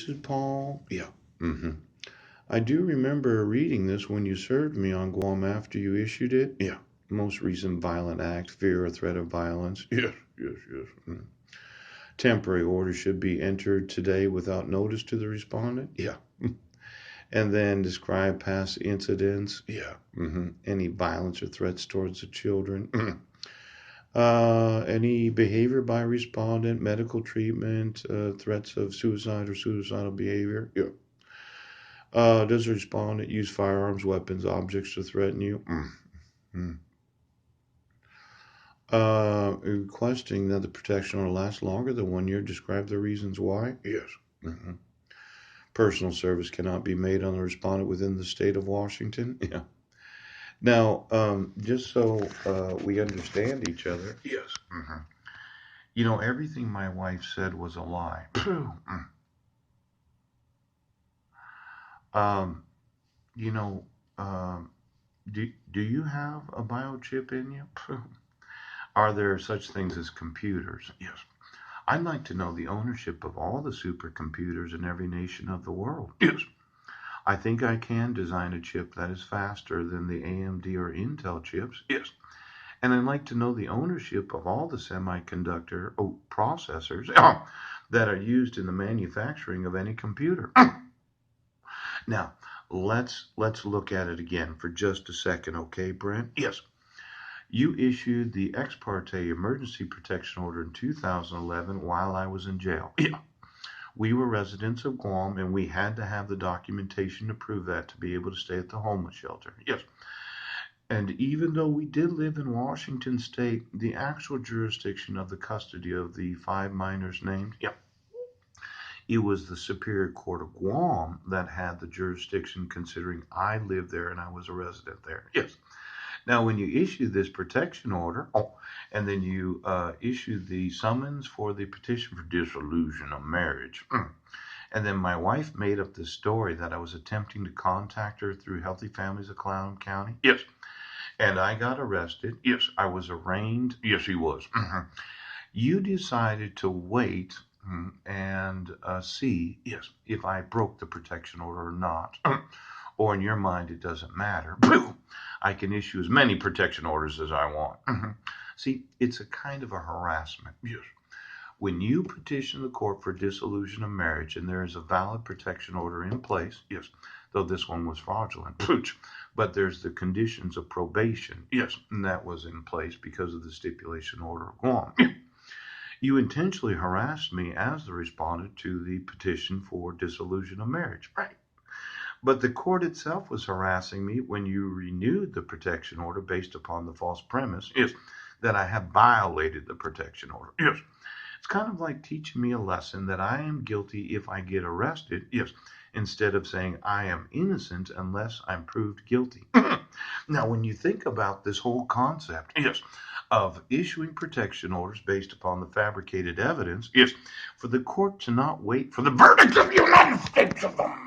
this is Paul. Yeah. hmm I do remember reading this when you served me on Guam after you issued it. Yeah. Most recent violent act, fear or threat of violence. Yes, yes, yes. Temporary order should be entered today without notice to the respondent. Yeah. And then describe past incidents. Yeah. Any violence or threats towards the children. Any behavior by respondent, medical treatment, threats of suicide or suicidal behavior. Yeah. Does the respondent use firearms, weapons, objects to threaten you? Mm. Requesting that the protection order last longer than 1 year. Describe the reasons why. Yes. hmm Personal service cannot be made on the respondent within the state of Washington. Yeah. Now, just so we understand each other. Yes. Everything my wife said was a lie. um, you know, um, do you have a biochip in you? Are there such things as computers? Yes. I'd like to know the ownership of all the supercomputers in every nation of the world. Yes. I think I can design a chip that is faster than the AMD or Intel chips. Yes. And I'd like to know the ownership of all the semiconductor processors that are used in the manufacturing of any computer. Now, let's look at it again for just a second, okay, Brent? Yes. You issued the ex parte emergency protection order in 2011 while I was in jail. Yeah. We were residents of Guam and we had to have the documentation to prove that to be able to stay at the homeless shelter. Yes. And even though we did live in Washington State, the actual jurisdiction of the custody of the 5 minors named, yeah, it was the Superior Court of Guam that had the jurisdiction considering I lived there and I was a resident there. Yes. Now, when you issue this protection order, and then you issue the summons for the petition for dissolution of marriage, and then my wife made up this story that I was attempting to contact her through Healthy Families of Clallam County. Yes. And I got arrested. Yes. I was arraigned. Yes, he was. You decided to wait and see, yes, if I broke the protection order or not. Or in your mind, it doesn't matter. I can issue as many protection orders as I want. See, it's a kind of a harassment. Yes. When you petition the court for dissolution of marriage and there is a valid protection order in place, yes, though this one was fraudulent, but there's the conditions of probation, yes, and that was in place because of the stipulation order of Guam. You intentionally harassed me as the respondent to the petition for dissolution of marriage. Right. But the court itself was harassing me when you renewed the protection order based upon the false premise, yes, that I have violated the protection order. Yes. It's kind of like teaching me a lesson that I am guilty if I get arrested, yes, instead of saying I am innocent unless I'm proved guilty. Now, when you think about this whole concept, yes, of issuing protection orders based upon the fabricated evidence, yes, for the court to not wait for the verdict of the United States of America.